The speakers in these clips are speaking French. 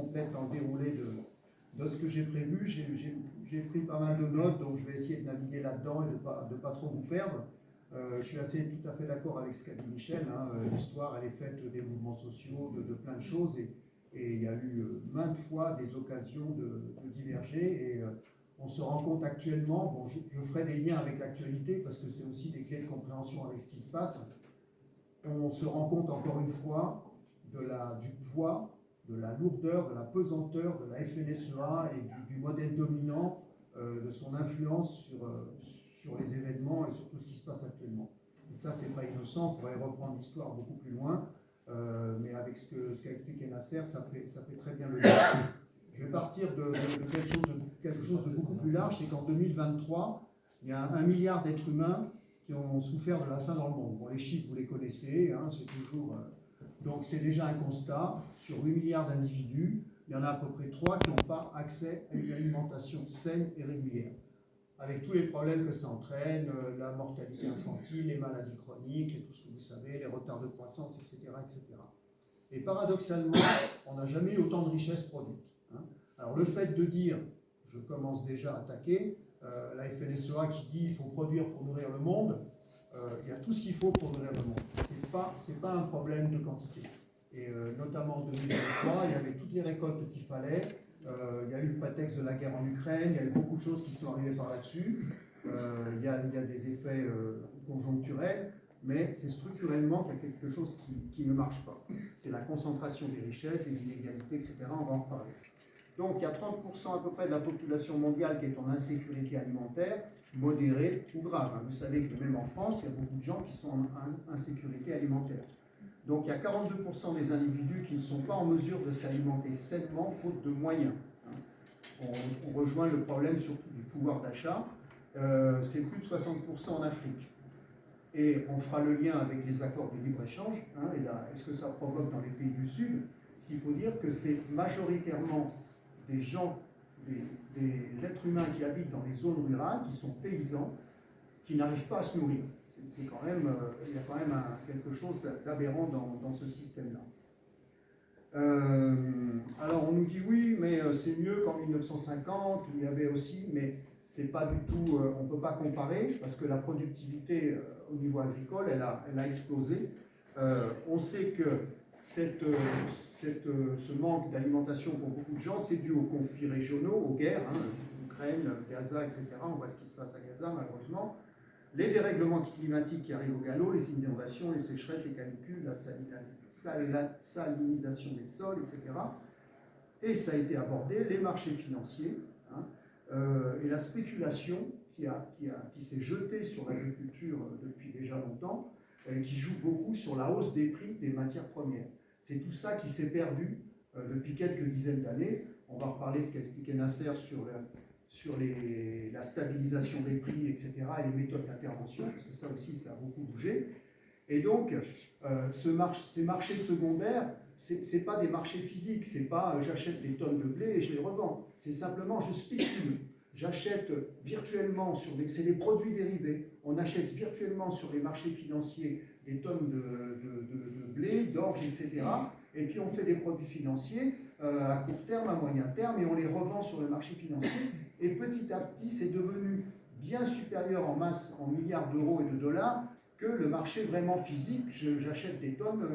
complète dans le déroulé de ce que j'ai prévu. J'ai pris pas mal de notes, donc je vais essayer de naviguer là-dedans et de pas trop vous perdre. Je suis tout à fait d'accord avec ce qu'a dit Michel. Hein. L'histoire, elle est faite des mouvements sociaux, de plein de choses, et il y a eu maintes fois des occasions de diverger. Et on se rend compte actuellement, bon, je ferai des liens avec l'actualité parce que c'est aussi des clés de compréhension avec ce qui se passe. On se rend compte encore une fois du poids, de la lourdeur, de la pesanteur de la FNSEA et du modèle dominant, de son influence sur les événements et sur tout ce qui se passe actuellement. Et ça, c'est pas innocent, on pourrait reprendre l'histoire beaucoup plus loin, mais avec ce qu'a expliqué Nasser, ça fait très bien le lien. Je vais partir de quelque chose de beaucoup plus large, c'est qu'en 2023, il y a 1 milliard d'êtres humains qui ont souffert de la faim dans le monde. Bon, les chiffres, vous les connaissez, hein, c'est toujours... donc c'est déjà un constat. Sur 8 milliards d'individus, il y en a à peu près 3 qui n'ont pas accès à une alimentation saine et régulière, avec tous les problèmes que ça entraîne, la mortalité infantile, les maladies chroniques, et tout ce que vous savez, les retards de croissance, etc. etc. Et paradoxalement, on n'a jamais eu autant de richesses produites. Hein. Alors le fait de dire, je commence déjà à attaquer, la FNSEA qui dit qu'il faut produire pour nourrir le monde, il y a tout ce qu'il faut pour nourrir le monde. Ce n'est pas un problème de quantité. Et notamment en 2023, il y avait toutes les récoltes qu'il fallait. Il y a eu le prétexte de la guerre en Ukraine, il y a eu beaucoup de choses qui sont arrivées par là-dessus. Il y a des effets conjoncturels, mais c'est structurellement qu'il y a quelque chose qui ne marche pas. C'est la concentration des richesses, les inégalités, etc. On va en reparler. Donc il y a 30% à peu près de la population mondiale qui est en insécurité alimentaire, modérée ou grave. Vous savez que même en France, il y a beaucoup de gens qui sont en insécurité alimentaire. Donc il y a 42% des individus qui ne sont pas en mesure de s'alimenter sainement, faute de moyens. On rejoint le problème surtout du pouvoir d'achat. C'est plus de 60% en Afrique. Et on fera le lien avec les accords de libre-échange. Hein, et ce que ça provoque dans les pays du Sud, il faut dire que c'est majoritairement des gens, des êtres humains qui habitent dans les zones rurales, qui sont paysans, qui n'arrivent pas à se nourrir. Il y a quand même quelque chose d'aberrant dans ce système-là. Alors on nous dit oui, mais c'est mieux qu'en 1950, il y avait aussi, mais c'est pas du tout, on ne peut pas comparer, parce que la productivité au niveau agricole, elle a explosé. On sait que ce manque d'alimentation pour beaucoup de gens, c'est dû aux conflits régionaux, aux guerres, hein, Ukraine, Gaza, etc. On voit ce qui se passe à Gaza, malheureusement. Les dérèglements climatiques qui arrivent au galop, les inondations, les sécheresses, les canicules, la salinisation des sols, etc. Et ça a été abordé, les marchés financiers, hein, et la spéculation qui s'est jetée sur l'agriculture depuis déjà longtemps, qui joue beaucoup sur la hausse des prix des matières premières. C'est tout ça qui s'est perdu depuis quelques dizaines d'années. On va reparler de ce qu'a expliqué Nasser sur la stabilisation des prix, etc., et les méthodes d'intervention, parce que ça aussi, ça a beaucoup bougé. Et donc, ces marchés secondaires, ce n'est pas des marchés physiques, c'est pas j'achète des tonnes de blé et je les revends. C'est simplement je spécule. J'achète virtuellement c'est des produits dérivés. On achète virtuellement sur les marchés financiers des tonnes de blé, d'orge, etc. Et puis on fait des produits financiers à court terme, à moyen terme, et on les revend sur le marché financier. Et petit à petit, c'est devenu bien supérieur en masse, en milliards d'euros et de dollars, que le marché vraiment physique. J'achète des tonnes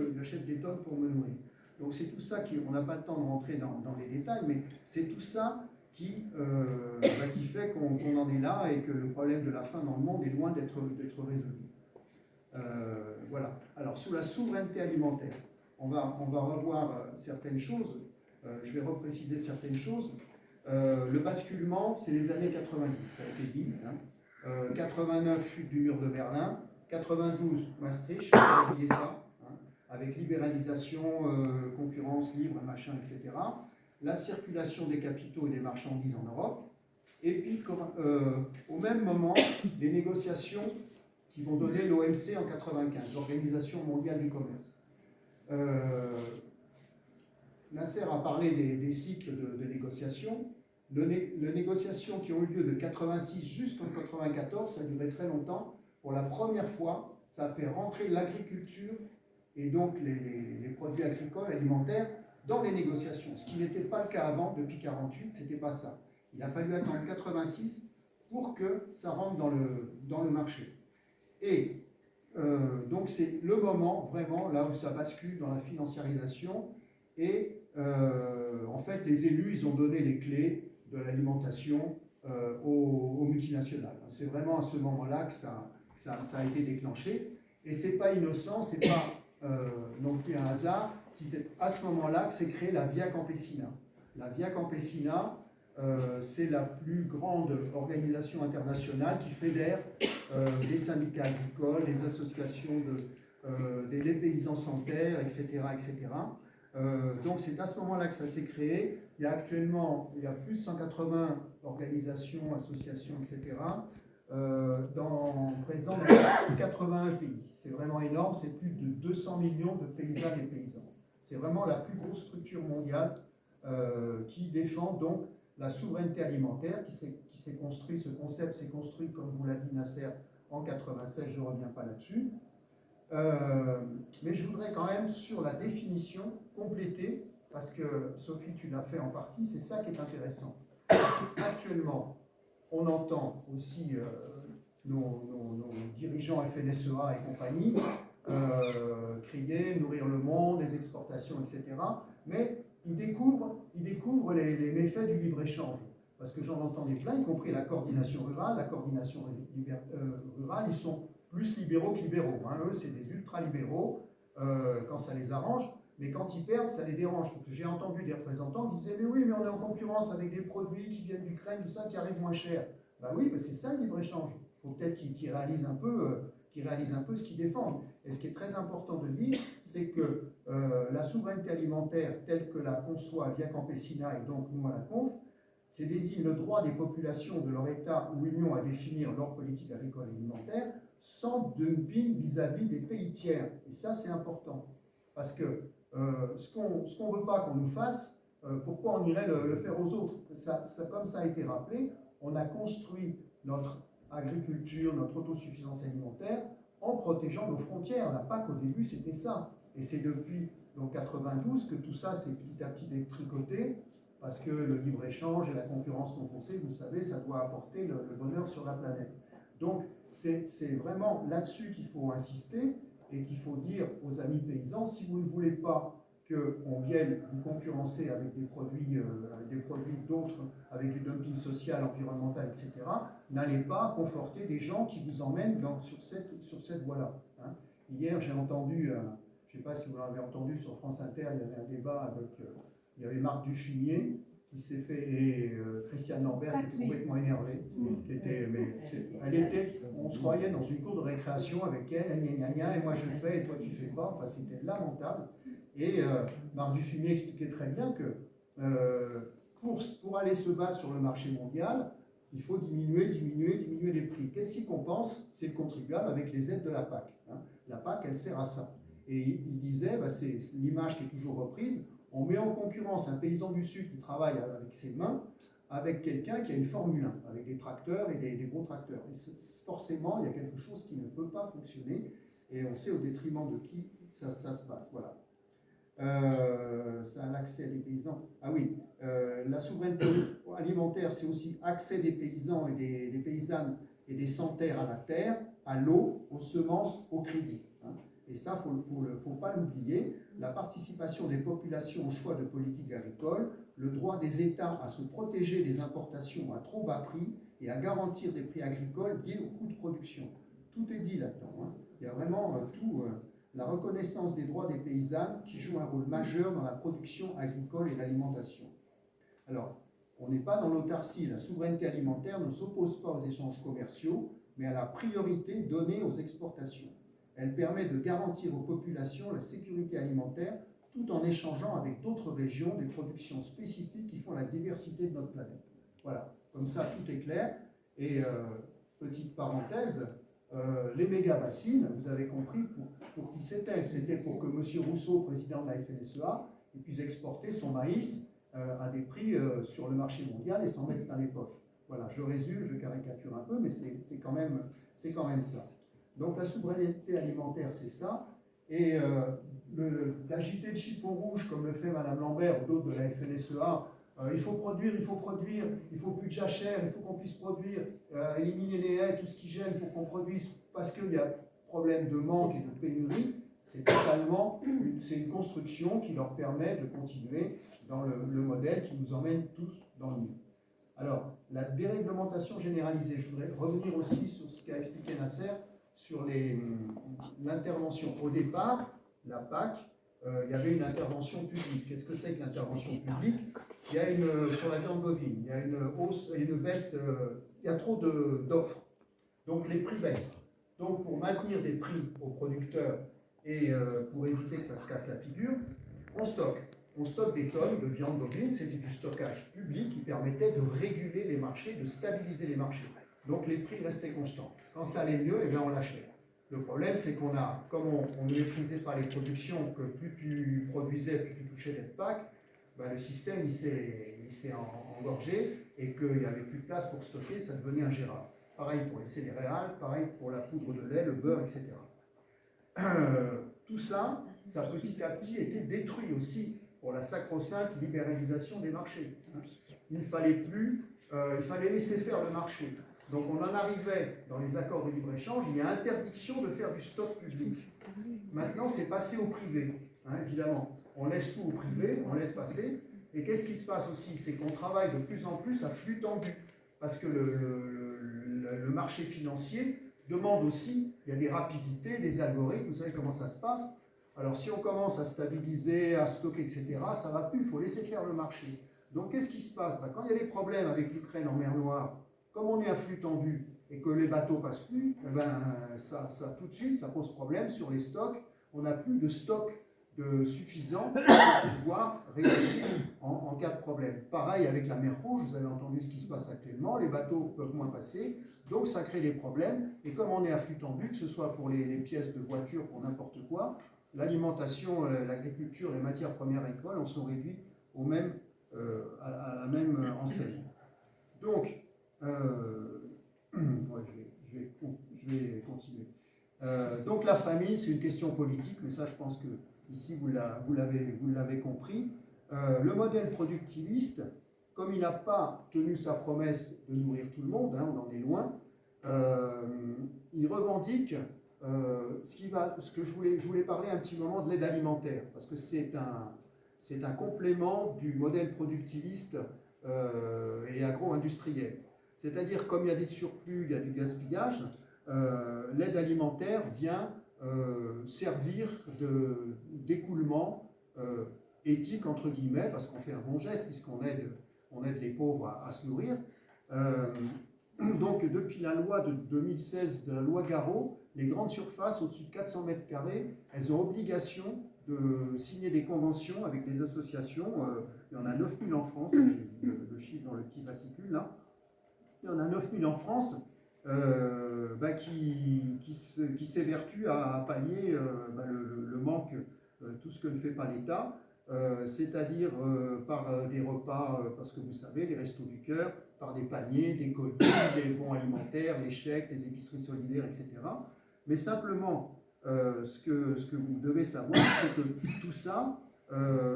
pour me nourrir. Donc c'est tout ça on n'a pas le temps de rentrer dans les détails, mais c'est tout ça qui fait qu'on en est là et que le problème de la faim dans le monde est loin d'être résolu. Voilà. Alors sous la souveraineté alimentaire, on va revoir certaines choses. Je vais repréciser certaines choses. Le basculement, c'est les années 90, ça a été dit. Hein. 89, chute du mur de Berlin. 92, Maastricht, il faut oublier ça, hein, avec libéralisation, concurrence libre, machin, etc. La circulation des capitaux et des marchandises en Europe. Et puis, au même moment, les négociations qui vont donner l'OMC en 95, l'Organisation mondiale du commerce. Nasser a parlé des cycles de négociations. Les négociations qui ont eu lieu de 86 jusqu'en 94, ça a duré très longtemps. Pour la première fois, ça a fait rentrer l'agriculture et donc les produits agricoles, alimentaires, dans les négociations, ce qui n'était pas le cas avant, depuis 1948, c'était pas ça. Il a fallu attendre 1986 pour que ça rentre dans le marché. Et donc c'est le moment vraiment là où ça bascule dans la financiarisation et en fait les élus ils ont donné les clés de l'alimentation aux multinationales. C'est vraiment à ce moment-là que ça a été déclenché et c'est pas innocent, c'est pas non plus un hasard, c'est à ce moment-là que s'est créée la Via Campesina. La Via Campesina, c'est la plus grande organisation internationale qui fédère les syndicats agricoles, les associations des paysans sans terre, etc. etc. Donc c'est à ce moment-là que ça s'est créé. Il y a actuellement plus de 180 organisations, associations, etc. Présents dans 81 pays. C'est vraiment énorme, c'est plus de 200 millions de paysannes et paysans. C'est vraiment la plus grosse structure mondiale qui défend donc la souveraineté alimentaire qui s'est construit, ce concept s'est construit, comme vous l'a dit Nasser, en 96, je ne reviens pas là-dessus. Mais je voudrais quand même, sur la définition, compléter, parce que Sophie, tu l'as fait en partie, c'est ça qui est intéressant. Actuellement, on entend aussi nos dirigeants FNSEA et compagnie crier, nourrir le monde, les exportations, etc. Mais ils découvrent les méfaits du libre-échange. Parce que j'en entendais plein, y compris la coordination rurale. La coordination rurale, ils sont plus libéraux que libéraux. Hein. Eux, c'est des ultra-libéraux quand ça les arrange. Mais quand ils perdent, ça les dérange. J'ai entendu des représentants qui disaient « Mais oui, mais on est en concurrence avec des produits qui viennent d'Ukraine, tout ça, qui arrivent moins cher. » Ben oui, mais c'est ça le libre-échange. Il faut peut-être qu'ils réalisent un peu ce qu'ils défendent. Et ce qui est très important de dire, c'est que la souveraineté alimentaire, telle que la conçoit Via Campesina et donc nous à la Conf, c'est désigne le droit des populations de leur État ou Union à définir leur politique agricole et alimentaire sans dumping vis-à-vis des pays tiers. Et ça, c'est important. Parce que ce qu'on ne veut pas qu'on nous fasse, pourquoi on irait le faire aux autres? Comme ça a été rappelé, on a construit notre agriculture, notre autosuffisance alimentaire en protégeant nos frontières. La PAC, au début, c'était ça. Et c'est depuis 1992 que tout ça s'est petit à petit détricoté, parce que le libre-échange et la concurrence non faussée, vous savez, ça doit apporter le bonheur sur la planète. Donc, c'est vraiment là-dessus qu'il faut insister et qu'il faut dire aux amis paysans, si vous ne voulez pas qu'on vienne vous concurrencer avec des produits d'autres, avec du dumping social, environnemental, etc., n'allez pas conforter des gens qui vous emmènent sur cette voie-là. Hein. Hier, j'ai entendu, je ne sais pas si vous l'avez entendu sur France Inter, il y avait un débat avec, il y avait Marc Dufumier qui s'est fait, et Christiane Norbert qui était complètement énervée. On se croyait dans une cour de récréation avec elle, et moi je le fais, et toi tu ne fais pas, enfin c'était lamentable. Et Marc Dufumier expliquait très bien que pour aller se battre sur le marché mondial, il faut diminuer les prix. Qu'est-ce qui compense? C'est le contribuable avec les aides de la PAC. Hein. La PAC, elle sert à ça. Et il disait, c'est l'image qui est toujours reprise, on met en concurrence un paysan du Sud qui travaille avec ses mains avec quelqu'un qui a une Formule 1, avec des tracteurs et des gros tracteurs. Et forcément, il y a quelque chose qui ne peut pas fonctionner, et on sait au détriment de qui ça se passe. Voilà. Ça a l'accès des paysans. Ah oui, la souveraineté alimentaire, c'est aussi accès des paysans et des paysannes et des sans-terre à la terre, à l'eau, aux semences, au crédit. Hein. Et ça, il ne faut pas l'oublier. La participation des populations au choix de politique agricole, le droit des États à se protéger des importations à trop bas prix et à garantir des prix agricoles liés au coût de production. Tout est dit là-dedans. Hein. Il y a vraiment tout... la reconnaissance des droits des paysannes qui joue un rôle majeur dans la production agricole et l'alimentation. Alors, on n'est pas dans l'autarcie. La souveraineté alimentaire ne s'oppose pas aux échanges commerciaux, mais à la priorité donnée aux exportations. Elle permet de garantir aux populations la sécurité alimentaire tout en échangeant avec d'autres régions des productions spécifiques qui font la diversité de notre planète. Voilà, comme ça tout est clair. Et petite parenthèse, les méga-bassines, vous avez compris pour qui c'était. C'était pour que M. Rousseau, président de la FNSEA, puisse exporter son maïs à des prix sur le marché mondial et s'en mettre dans les poches. Voilà, je résume, je caricature un peu, mais c'est quand même ça. Donc la souveraineté alimentaire, c'est ça. Et d'agiter le chiffon rouge comme le fait Mme Lambert ou d'autres de la FNSEA, il faut produire, il faut plus de jachère, il faut qu'on puisse produire, éliminer les haies, tout ce qui gêne pour qu'on produise, parce qu'il y a problème de manque et de pénurie, c'est une construction qui leur permet de continuer dans le modèle qui nous emmène tous dans le mur. Alors, la déréglementation généralisée, je voudrais revenir aussi sur ce qu'a expliqué Nasser, sur l'intervention. Au départ, la PAC, il y avait une intervention publique. Qu'est-ce que c'est que l'intervention publique? Il y a sur la viande bovine, il y a une hausse et une baisse, il y a trop d'offres. Donc les prix baissent. Donc pour maintenir des prix aux producteurs et pour éviter que ça se casse la figure, on stocke. On stocke des tonnes de viande bovine, c'était du stockage public qui permettait de réguler les marchés, de stabiliser les marchés. Donc les prix restaient constants. Quand ça allait mieux, eh bien on lâchait. Le problème, c'est comme on ne maîtrisait pas les productions, que plus tu produisais, plus tu touchais d'être PAC, ben le système il s'est engorgé et qu'il n'y avait plus de place pour stocker, ça devenait ingérable. Pareil pour les céréales, pareil pour la poudre de lait, le beurre, etc. Tout ça, ça a petit à petit été détruit aussi pour la sacro-sainte libéralisation des marchés. Il fallait laisser faire le marché. Donc on en arrivait dans les accords de libre-échange, il y a interdiction de faire du stock public. Maintenant, c'est passé au privé, évidemment. On laisse tout au privé, on laisse passer. Et qu'est-ce qui se passe aussi? C'est qu'on travaille de plus en plus à flux tendu. Parce que le marché financier demande aussi, il y a des rapidités, des algorithmes, vous savez comment ça se passe. Alors si on commence à stabiliser, à stocker, etc., ça ne va plus, il faut laisser faire le marché. Donc qu'est-ce qui se passe? Quand il y a des problèmes avec l'Ukraine en mer Noire, comme on est à flux tendu et que les bateaux passent plus, ça tout de suite, ça pose problème sur les stocks. On n'a plus de stock suffisant pour pouvoir réagir en cas de problème. Pareil avec la mer Rouge, vous avez entendu ce qui se passe actuellement, les bateaux peuvent moins passer, donc ça crée des problèmes. Et comme on est à flux tendu, que ce soit pour les pièces de voiture, pour n'importe quoi, l'alimentation, l'agriculture, les matières premières agricoles en sont réduites à la même enseigne. Donc, je vais continuer. Donc la famine, c'est une question politique, mais ça je pense que ici vous l'avez compris. Le modèle productiviste, comme il n'a pas tenu sa promesse de nourrir tout le monde, on en est loin, il revendique ce que je voulais parler un petit moment de l'aide alimentaire, parce que c'est un complément du modèle productiviste et agro-industriel. C'est-à-dire, comme il y a des surplus, il y a du gaspillage, l'aide alimentaire vient servir d'écoulement éthique, entre guillemets, parce qu'on fait un bon geste, puisqu'on aide les pauvres à se nourrir. Donc, depuis la loi de 2016, de la loi Garot, les grandes surfaces au-dessus de 400 mètres carrés, elles ont obligation de signer des conventions avec des associations. Il y en a 9000 en France, le chiffre dans le petit fascicule là. Il y en a 9000 en France qui s'évertuent à pallier le manque, tout ce que ne fait pas l'État, c'est-à-dire par des repas, parce que vous savez, les restos du cœur, par des paniers, des colis, des bons alimentaires, les chèques, les épiceries solidaires, etc. Mais simplement, ce que vous devez savoir, c'est que tout ça,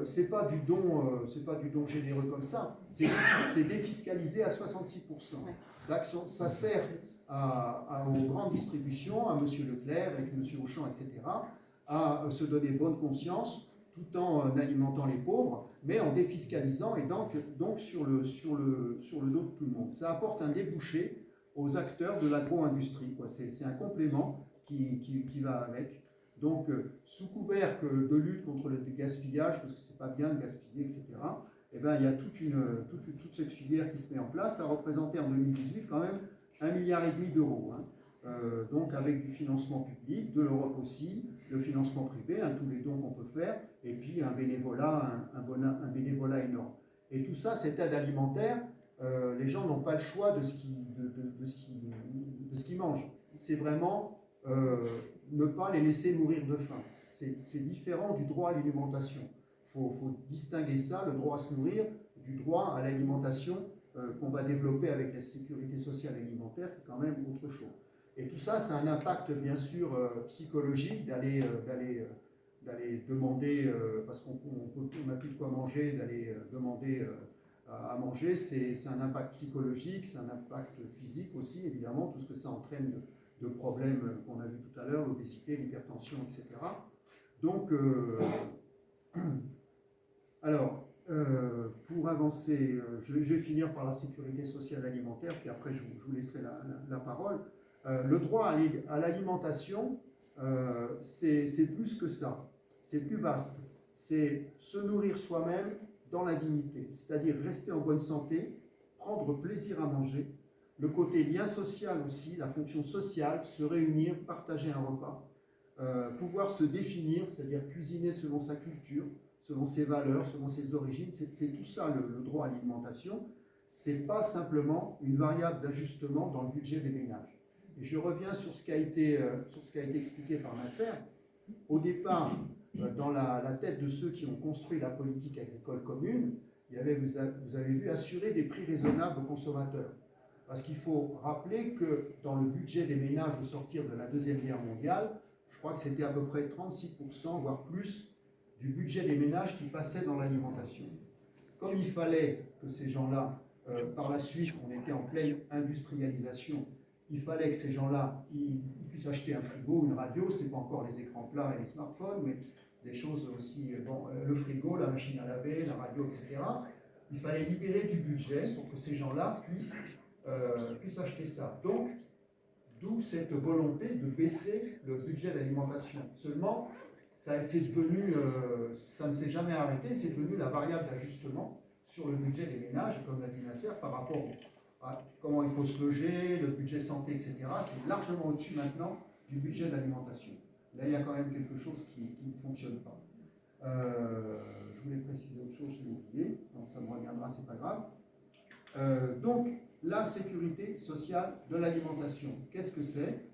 c'est pas du don généreux comme ça, c'est défiscalisé à 66%. Ça sert aux grandes distributions, à M. Leclerc, avec M. Auchan, etc., à se donner bonne conscience tout en alimentant les pauvres, mais en défiscalisant et donc sur le dos de tout le monde. Ça apporte un débouché aux acteurs de l'agro-industrie. C'est un complément qui va avec. Donc, sous couvert de lutte contre le gaspillage, parce que c'est pas bien de gaspiller, etc., eh bien, il y a toute cette filière qui se met en place. Ça représentait en 2018 quand même 1,5 milliard d'euros. Donc avec du financement public, de l'Europe aussi, le financement privé, tous les dons qu'on peut faire, et puis un bénévolat énorme. Et tout ça, cette aide alimentaire, les gens n'ont pas le choix de ce qu'ils mangent. C'est vraiment ne pas les laisser mourir de faim. C'est différent du droit à l'alimentation. Il faut distinguer ça, le droit à se nourrir, du droit à l'alimentation qu'on va développer avec la sécurité sociale et alimentaire, qui est quand même autre chose. Et tout ça, ça a un impact bien sûr psychologique d'aller d'aller demander, parce qu'on n'a plus de quoi manger, d'aller demander à manger, c'est un impact psychologique, c'est un impact physique aussi, évidemment, tout ce que ça entraîne de problèmes qu'on a vu tout à l'heure, l'obésité, l'hypertension, etc. Donc, alors, pour avancer, je vais finir par la sécurité sociale alimentaire, puis après je vous laisserai la parole. Le droit à l'alimentation, c'est plus que ça, c'est plus vaste. C'est se nourrir soi-même dans la dignité, c'est-à-dire rester en bonne santé, prendre plaisir à manger, le côté lien social aussi, la fonction sociale, se réunir, partager un repas, pouvoir se définir, c'est-à-dire cuisiner selon sa culture, selon ses valeurs, selon ses origines, c'est tout ça le droit à l'alimentation. Ce n'est pas simplement une variable d'ajustement dans le budget des ménages. Et je reviens sur ce qui a été expliqué par Nasser. Au départ, dans la tête de ceux qui ont construit la politique agricole commune, il y avait, vous avez vu, assurer des prix raisonnables aux consommateurs. Parce qu'il faut rappeler que dans le budget des ménages au sortir de la Deuxième Guerre mondiale, je crois que c'était à peu près 36%, voire plus, du budget des ménages qui passait dans l'alimentation. Comme il fallait que ces gens-là, par la suite, on était en pleine industrialisation, il fallait que ces gens-là puissent acheter un frigo, une radio, ce n'est pas encore les écrans plats et les smartphones, mais des choses aussi, bon, le frigo, la machine à laver, la radio, etc. Il fallait libérer du budget pour que ces gens-là puissent acheter ça. Donc, d'où cette volonté de baisser le budget d'alimentation. Seulement, ça ne s'est jamais arrêté, c'est devenu la variable d'ajustement sur le budget des ménages, comme l'a dit Nasser, par rapport à comment il faut se loger, le budget santé, etc. C'est largement au-dessus maintenant du budget d'alimentation. Là, il y a quand même quelque chose qui ne fonctionne pas. Je voulais préciser autre chose, je l'ai oublié, donc ça me reviendra, c'est pas grave. Donc, la sécurité sociale de l'alimentation, qu'est-ce que c'est?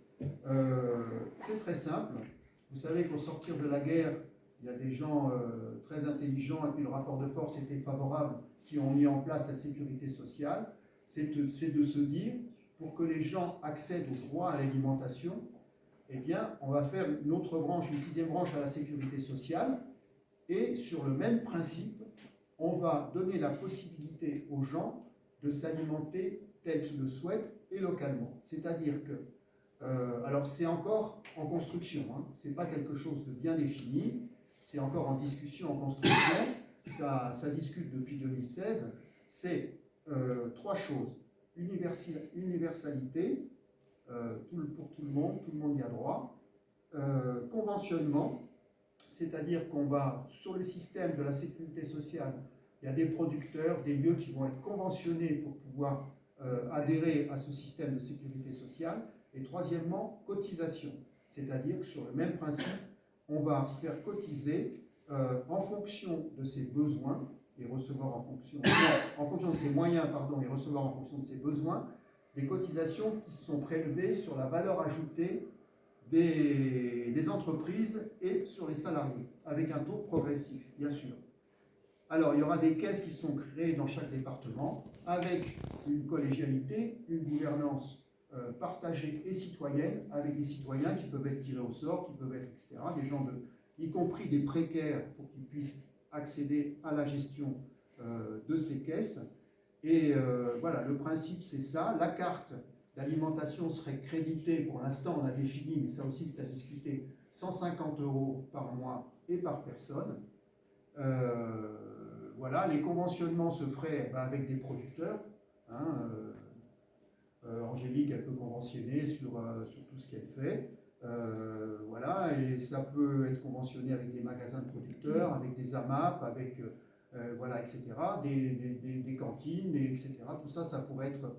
C'est très simple. Vous savez qu'au sortir de la guerre, il y a des gens très intelligents, et puis le rapport de force était favorable, qui ont mis en place la sécurité sociale. C'est de se dire, pour que les gens accèdent au droit à l'alimentation, eh bien, on va faire une autre branche, une sixième branche à la sécurité sociale, et sur le même principe, on va donner la possibilité aux gens de s'alimenter tel qu'ils le souhaitent et localement. C'est-à-dire que, alors c'est encore en construction, hein, c'est pas quelque chose de bien défini, c'est encore en discussion, en construction, ça discute depuis 2016, c'est trois choses. Universalité, pour tout le monde y a droit. Conventionnement, c'est-à-dire qu'on va, sur le système de la sécurité sociale, il y a des producteurs, des lieux qui vont être conventionnés pour pouvoir adhérer à ce système de sécurité sociale. Et troisièmement, cotisation, c'est-à-dire que sur le même principe, on va faire cotiser en fonction de ses besoins et recevoir en fonction de ses moyens, pardon, et recevoir en fonction de ses besoins, des cotisations qui sont prélevées sur la valeur ajoutée des entreprises et sur les salariés, avec un taux progressif, bien sûr. Alors, il y aura des caisses qui sont créées dans chaque département, avec une collégialité, une gouvernance partagée et citoyenne, avec des citoyens qui peuvent être tirés au sort, qui peuvent être, etc., des gens, y compris des précaires, pour qu'ils puissent accéder à la gestion de ces caisses. Et voilà, le principe, c'est ça. La carte d'alimentation serait créditée, pour l'instant on a défini, mais ça aussi c'est à discuter, 150 € par mois et par personne. Voilà, les conventionnements se feraient avec des producteurs. Hein, Angélique, elle peut conventionner sur tout ce qu'elle fait. Voilà, et ça peut être conventionné avec des magasins de producteurs, avec des AMAP, avec voilà, etc., des cantines, etc. Tout ça, ça pourrait être,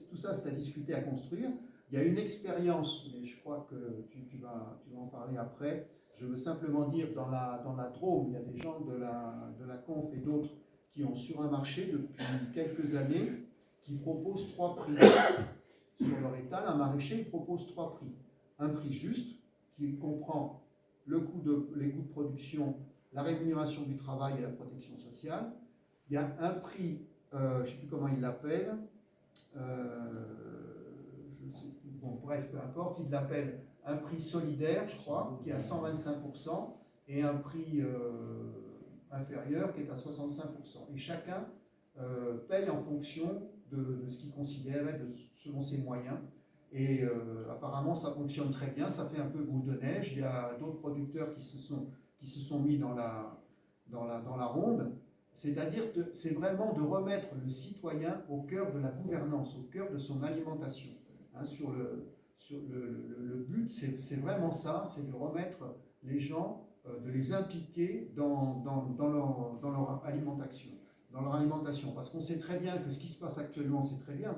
tout ça, c'est à discuter, à construire. Il y a une expérience, mais je crois que tu vas en parler après. Je veux simplement dire, dans la Drôme, il y a des gens de la Conf et d'autres qui ont sur un marché depuis quelques années, qui proposent 3 prix. Sur leur étal, un maraîcher propose 3 prix. Un prix juste, qui comprend les coûts de production, la rémunération du travail et la protection sociale. Il y a un prix, je ne sais plus comment il l'appelle, bon bref, peu importe, il l'appelle un prix solidaire, je crois, qui est à 125%, et un prix inférieur qui est à 65%. Et chacun paye en fonction de ce qu'il considère, selon ses moyens. Et apparemment, ça fonctionne très bien, ça fait un peu boule de neige. Il y a d'autres producteurs qui se sont mis dans la ronde. C'est-à-dire que c'est vraiment de remettre le citoyen au cœur de la gouvernance, au cœur de son alimentation. Hein, le but, c'est vraiment ça, c'est de remettre les gens, de les impliquer dans leur alimentation. Parce qu'on sait très bien que ce qui se passe actuellement, c'est très bien,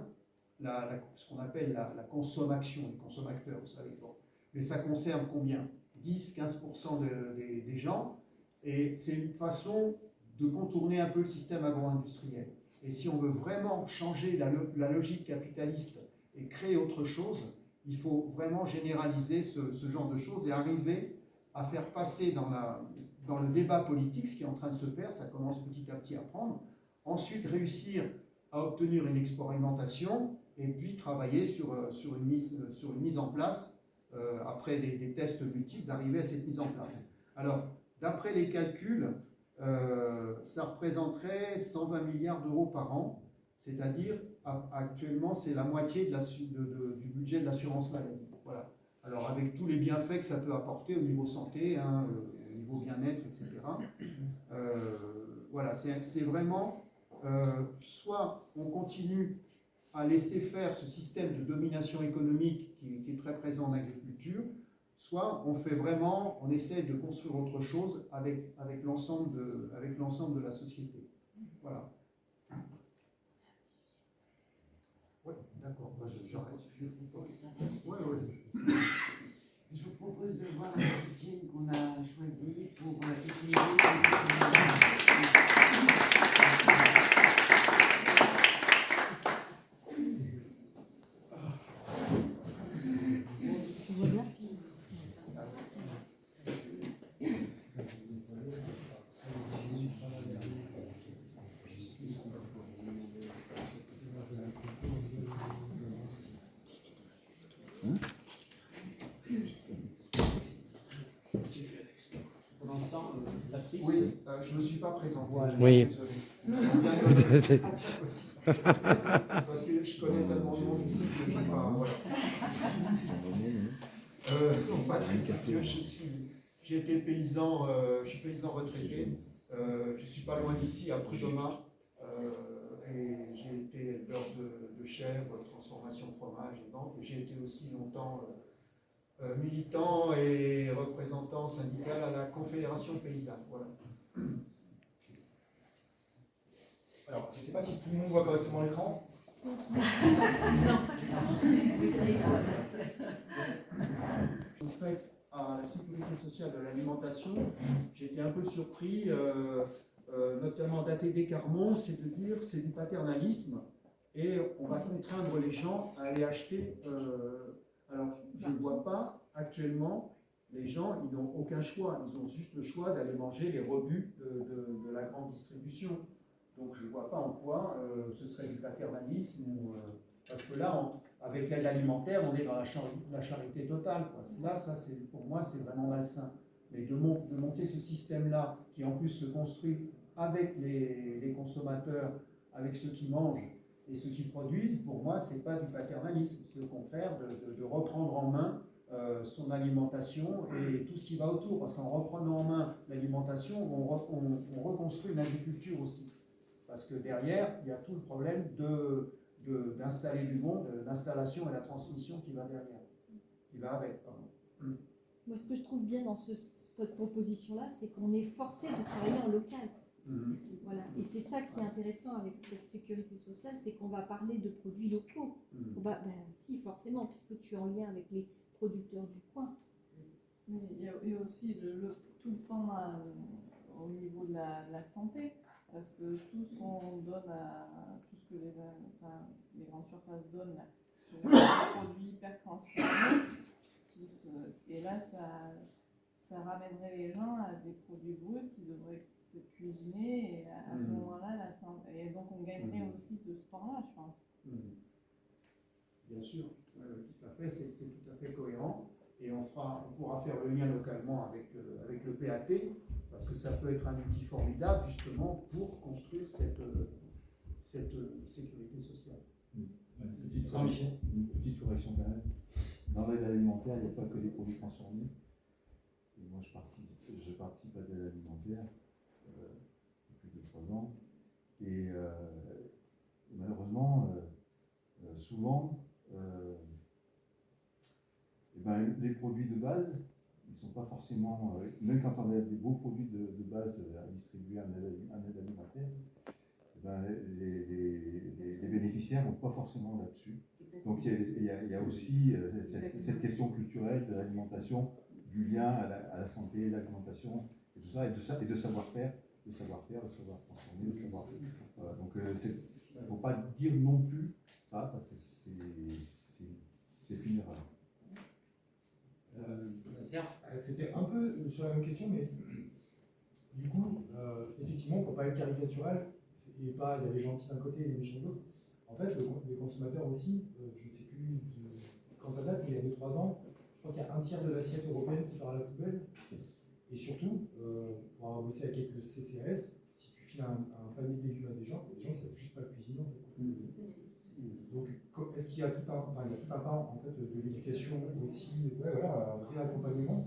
ce qu'on appelle la consommation, les consommateurs, vous savez. Bon. Mais ça concerne combien? 10-15% des gens, et c'est une façon de contourner un peu le système agro-industriel. Et si on veut vraiment changer la logique capitaliste et créer autre chose, il faut vraiment généraliser ce genre de choses et arriver à faire passer dans le débat politique ce qui est en train de se faire, ça commence petit à petit à prendre, ensuite réussir à obtenir une expérimentation et puis travailler sur une mise en place, après des tests multiples, d'arriver à cette mise en place. Alors, d'après les calculs, ça représenterait 120 milliards d'euros par an, c'est-à-dire actuellement c'est la moitié du budget de l'assurance maladie. Voilà. Alors avec tous les bienfaits que ça peut apporter au niveau santé, hein, au niveau bien-être, etc. Voilà, c'est vraiment soit on continue à laisser faire ce système de domination économique qui est très présent en agriculture, soit on essaie de construire autre chose avec l'ensemble de la société. Voilà. Oui, d'accord, j'arrête. Je vous propose de voir un petit film qu'on a choisi pour utiliser. Oui, je ne me suis pas présenté. Oui. Parce que je connais tellement de monde ici que je ne sais pas. Voilà. Non, Patrick, j'ai été paysan, je suis paysan retraité. Je suis pas loin d'ici, à Prud'Homas, et j'ai été éleveur de chèvres, transformation fromage et vente. J'ai été aussi longtemps militant et représentant syndical à la Confédération paysanne. Voilà. Alors, je ne sais pas si tout le monde voit correctement l'écran. En fait, à la sécurité sociale de l'alimentation, j'ai été un peu surpris, notamment d'ATD Carmon, c'est de dire c'est du paternalisme et on va contraindre les gens à aller acheter. Alors, je ne vois pas actuellement, les gens, ils n'ont aucun choix, ils ont juste le choix d'aller manger les rebuts de la grande distribution. Donc je ne vois pas en quoi ce serait du paternalisme, parce que là, avec l'aide alimentaire, on est dans la charité totale, quoi. Là, ça, pour moi, c'est vraiment malsain. Mais de monter ce système-là, qui en plus se construit avec les consommateurs, avec ceux qui mangent et ceux qui produisent, pour moi, ce n'est pas du paternalisme, c'est au contraire de reprendre en main son alimentation et tout ce qui va autour, parce qu'en reprenant en main l'alimentation, on reconstruit une agriculture aussi. Parce que derrière, il y a tout le problème d'installer du monde, l'installation et la transmission qui va derrière, qui va avec. Pardon. Moi, ce que je trouve bien dans cette proposition-là, c'est qu'on est forcé de travailler en local. Voilà. Et c'est ça qui est intéressant avec cette sécurité sociale, c'est qu'on va parler de produits locaux. Si, forcément, puisque tu es en lien avec les producteurs du coin. Mais il y a aussi tout le temps au niveau de la santé. Parce que tout ce qu'on donne tout ce que les grandes surfaces donnent là, sur les produits hyper transformés, et là ça ramènerait les gens à des produits bruts qui devraient être cuisinés, et à ce moment-là, et donc on gagnerait aussi de ce sport-là, je pense. Bien sûr, tout à fait, c'est tout à fait cohérent. et on pourra faire le lien localement avec le PAT, parce que ça peut être un outil formidable justement pour construire cette sécurité sociale. Petite correction quand même. Dans l'aide alimentaire, il n'y a pas que des produits transformés. Et moi, je participe à l'aide alimentaire depuis 2-3 ans. Et malheureusement, souvent, les produits de base, ils ne sont pas forcément, même quand on a des beaux produits de base à distribuer en aide alimentaire, les bénéficiaires ne vont pas forcément là-dessus. Donc il y a aussi cette question culturelle de l'alimentation, du lien à la santé, l'alimentation, et tout ça, et de savoir-faire, de savoir transformer, de savoir. Voilà. Donc il ne faut pas dire non plus ça, parce que c'est une erreur. C'était un peu sur la même question, mais du coup, effectivement, pour pas être caricatural, et pas il y a les gentils d'un côté et les méchants de l'autre, en fait, les consommateurs aussi, je ne sais plus quand ça date, mais il y a 2-3 ans, je crois qu'il y a un tiers de l'assiette européenne qui part à la poubelle. Et surtout, pour avoir bossé avec quelques CCAS, si tu files un panier de légumes à des gens ne savent juste pas cuisiner. En fait. Donc, est-ce qu'il y a tout un pan en fait, de l'éducation aussi, un vrai accompagnement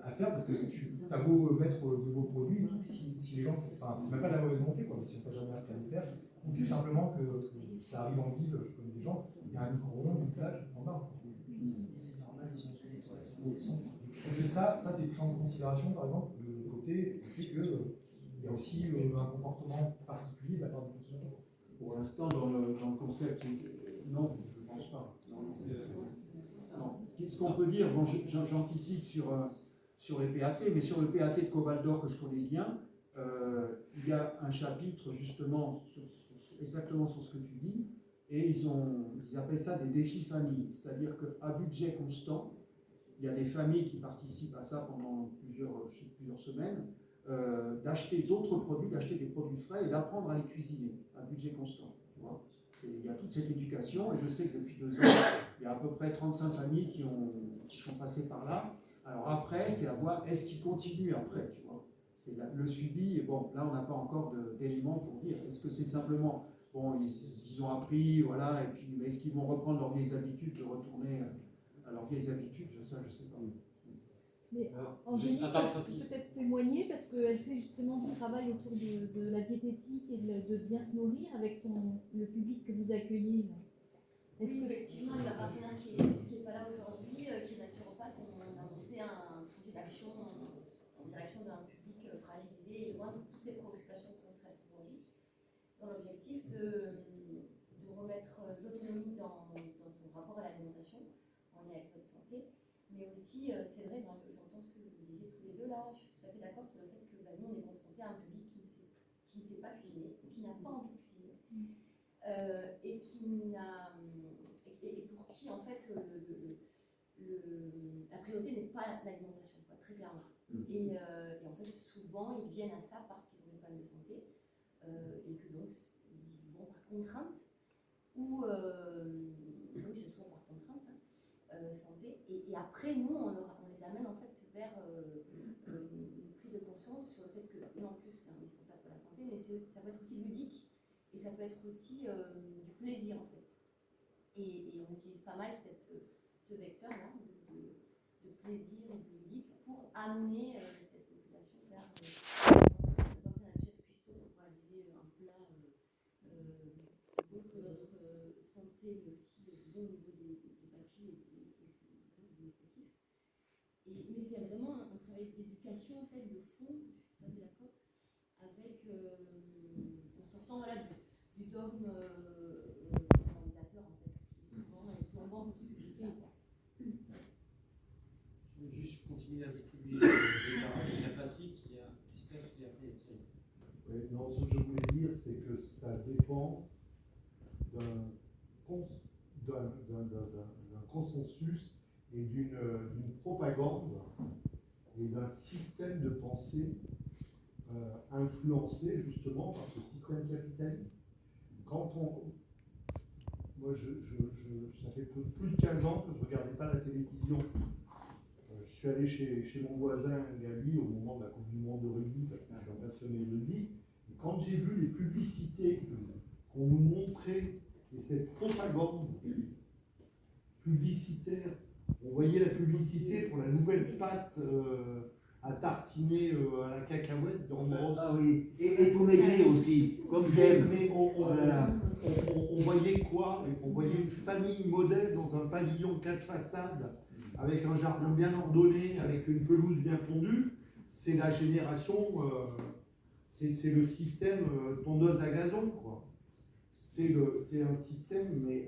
à faire, parce que tu as beau mettre de beaux produits et tout, si les gens, c'est même pas de la mauvaise volonté, quoi, mais si on n'a jamais appris à le faire, ou tout simplement que ça arrive en ville, je connais des gens, il y a un micro-ondes, une plaque, en bas. C'est normal, ils ont fait des toilettes. Est-ce que ça c'est pris en considération, par exemple, le côté qu'il y a aussi un comportement particulier de la part des consommateurs? Pour l'instant, dans le concept, non, je ne pense pas. Non. Ce qu'on peut dire, bon, j'anticipe sur les PAT, mais sur le PAT de Cobalt d'Or que je connais bien, il y a un chapitre justement exactement sur ce que tu dis, et ils appellent ça des défis familles, c'est-à-dire qu'à budget constant, il y a des familles qui participent à ça pendant plusieurs semaines, d'acheter d'autres produits, d'acheter des produits frais et d'apprendre à les cuisiner à budget constant. Tu vois, il y a toute cette éducation, et je sais que depuis 2 ans, il y a à peu près 35 familles qui sont passées par là. Alors après, c'est à voir, est-ce qu'ils continuent après, tu vois. C'est le suivi, et bon, là on n'a pas encore d'éléments pour dire, est-ce que c'est simplement, bon, ils ont appris, voilà, et puis est-ce qu'ils vont reprendre leurs vieilles habitudes, de retourner à leurs vieilles habitudes, ça je sais pas. Mais Angélique peut peut-être témoigner, parce qu'elle fait justement du travail autour de la diététique et de bien se nourrir avec le public que vous accueillez. Oui, effectivement, il y a un partenaire qui n'est pas là aujourd'hui, qui est naturopathe. On a monté un projet d'action en direction d'un public fragilisé et loin de toutes ces préoccupations qu'on traite aujourd'hui, dans l'objectif de remettre l'autonomie dans son rapport à l'alimentation, en lien avec notre santé. Mais aussi, c'est vrai, moi, j'entends ce que vous disiez tous les deux là, je suis tout à fait d'accord sur le fait que nous, on est confrontés à un public qui ne sait pas cuisiner, qui n'a pas envie de cuisiner, et pour qui, en fait, la priorité n'est pas l'alimentation, très clairement. Et en fait, souvent, ils viennent à ça parce qu'ils ont des problèmes de santé, et que donc, ils y vont par contrainte, ou oui, ce soit par contrainte, santé. Et après, nous, on les amène en fait vers une prise de conscience sur le fait que, non, en plus, c'est indispensable pour la santé, mais ça peut être aussi ludique, et ça peut être aussi du plaisir, en fait. Et on utilise pas mal ce vecteur-là de plaisir et de ludique pour amener cette population vers notre chef cuistot pour réaliser un plat bon pour notre santé, mais aussi bon au niveau des papiers et du digestif. Mais c'est vraiment un travail d'éducation, en fait, de fond, je suis tout à fait d'accord, avec, en sortant du dogme moralisateur, en fait, qui souvent est plombant pour ce public-là. Je veux juste continuer à distribuer les paroles. Il y a Patrick, il y a Christophe, et après il y a Thierry. Oui, non, ce que je voulais dire, c'est que ça dépend d'un consensus et d'une propagande et d'un système de pensée influencé justement par ce système capitaliste. Moi, ça fait plus de 15 ans que je ne regardais pas la télévision suis allé chez mon voisin Gabi au moment de la Coupe du Monde de rugby, parce que je suis un passionné de rugby. Et quand j'ai vu les publicités qu'on nous montrait, et cette propagande publicitaire, on voyait la publicité pour la nouvelle pâte à tartiner à la cacahuète d'Ambros. Ah oui, et pour maigrir aussi, comme j'aime. Mais on voyait quoi? On voyait une famille modèle dans un pavillon 4 façades, avec un jardin bien ordonné, avec une pelouse bien tondue. C'est la génération, c'est le système tondeuse à gazon, quoi. C'est un système, mais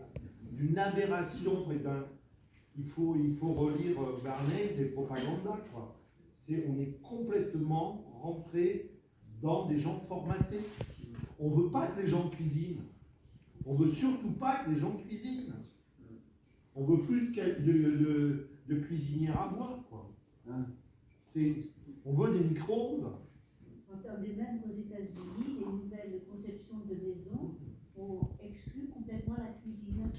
d'une aberration et d'un... Il faut relire Bernays et Propaganda, quoi. On est complètement rentré dans des gens formatés. On ne veut pas que les gens cuisinent. On ne veut surtout pas que les gens cuisinent. On ne veut plus de cuisinière à bois, quoi. On veut des micro-ondes. Entendez même qu'aux États-Unis, les nouvelles conceptions de maison ont exclu complètement la cuisine.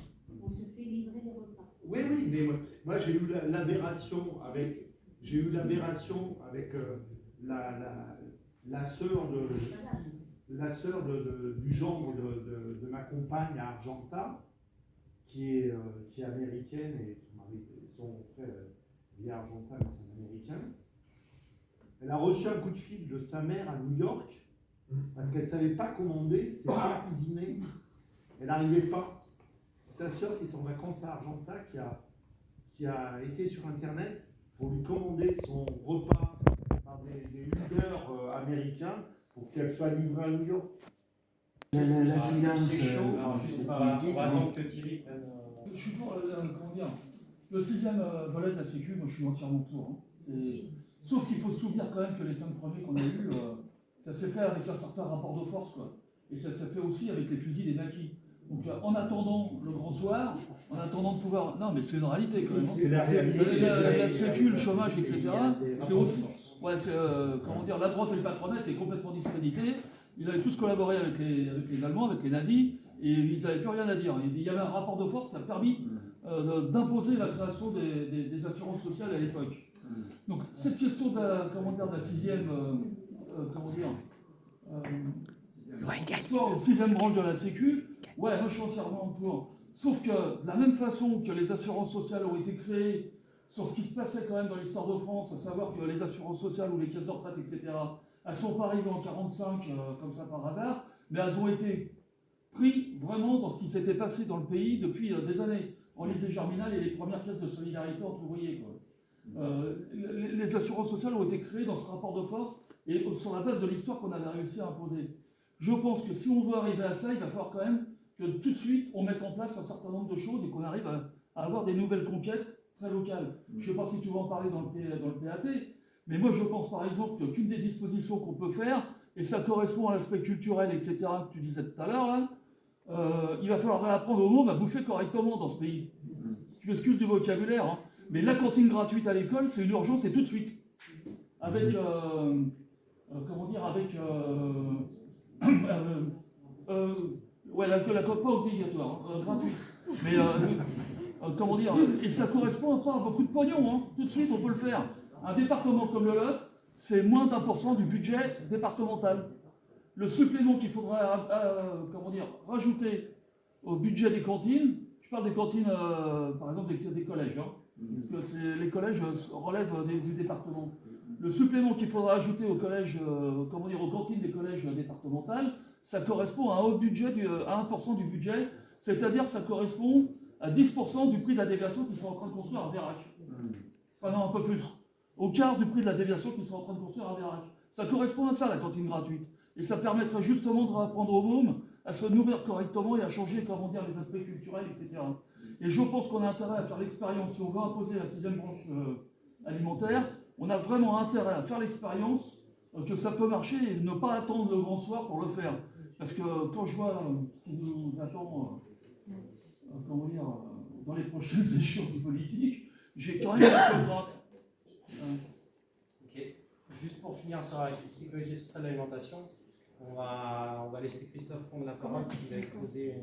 On se fait livrer les repas. Oui, mais moi j'ai eu l'aberration avec la sœur du gendre de ma compagne à Argenta, qui est américaine, et son frère vit à Argenta, mais c'est un américain. Elle a reçu un coup de fil de sa mère à New York parce qu'elle ne savait pas commander, c'est pas cuisiner. Elle n'arrivait pas. C'est sa sœur qui est en vacances à Argenta qui a été sur Internet pour lui commander son repas par des leaders américains pour qu'elle soit livrée à New York. La finance, c'est chaud. Alors, juste on va attendre que Thierry prenne. Je suis pour, comment dire, le 6e volet de la Sécu, moi je suis entièrement pour. Hein. Sauf qu'il faut se souvenir quand même que les 5 premiers qu'on a eus, ça s'est fait avec un certain rapport de force, quoi. Et ça s'est fait aussi avec les fusils des maquis. Donc en attendant le grand soir, en attendant de pouvoir... Non mais c'est une réalité quand même. C'est la réalité. La Sécu, le chômage, etc. C'est aussi... Ouais, comment dire, la droite et le patronat étaient complètement discrédités. Ils avaient tous collaboré avec les Allemands, avec les nazis, et ils n'avaient plus rien à dire. Il y avait un rapport de force qui a permis d'imposer la création des assurances sociales à l'époque. Donc cette question de la 6e, sixième branche de la Sécu, ouais, moi je suis entièrement pour. Sauf que de la même façon que les assurances sociales ont été créées sur ce qui se passait quand même dans l'histoire de France, à savoir que les assurances sociales ou les caisses de retraite, etc., elles ne sont pas arrivées en 1945 comme ça par hasard, mais elles ont été prises vraiment dans ce qui s'était passé dans le pays depuis des années. En lycée Germinal et les premières caisses de solidarité entre ouvriers, quoi. Les assurances sociales ont été créées dans ce rapport de force et sur la base de l'histoire qu'on avait réussi à imposer. Je pense que si on veut arriver à ça, il va falloir quand même que tout de suite on mette en place un certain nombre de choses et qu'on arrive à avoir des nouvelles conquêtes très locales. Je ne sais pas si tu vas en parler dans le PAT, mais moi je pense par exemple qu'une des dispositions qu'on peut faire, et ça correspond à l'aspect culturel, etc., que tu disais tout à l'heure, là, il va falloir réapprendre au monde à bouffer correctement dans ce pays. Tu m'excuses du vocabulaire, hein, mais la cantine gratuite à l'école, c'est une urgence et tout de suite. Avec, la coque pas obligatoire, gratuite. Mais, et ça correspond pas à beaucoup de pognon, hein. Tout de suite on peut le faire. Un département comme le Lot, c'est moins d'1% du budget départemental. Le supplément qu'il faudrait rajouter au budget des cantines, je parle des cantines, par exemple des collèges, hein, parce que les collèges relèvent du département. Le supplément qu'il faudra ajouter aux collèges, aux cantines des collèges départementales, ça correspond à un haut budget, à 1% du budget, c'est-à-dire ça correspond à 10% du prix de la déviation qu'ils sont en train de construire à Vérac. Enfin non, un peu plus. Au quart du prix de la déviation qu'ils sont en train de construire à Vérac. Ça correspond à ça, la cantine gratuite. Et ça permettrait justement de apprendre aux mômes à se nourrir correctement et à changer, les aspects culturels, etc. Et je pense qu'on a intérêt à faire l'expérience, si on veut imposer la 6e branche alimentaire, on a vraiment intérêt à faire l'expérience que ça peut marcher et ne pas attendre le grand soir pour le faire. Parce que quand je vois ce qui nous attend dans les prochaines échéances politiques, j'ai quand même un peu crainte. Ok. Juste pour finir sur la sécurité sociale de l'alimentation, on va laisser Christophe prendre la parole qui va exposer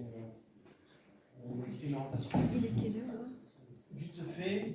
une expérimentation. Il est quelle heure? Vite fait.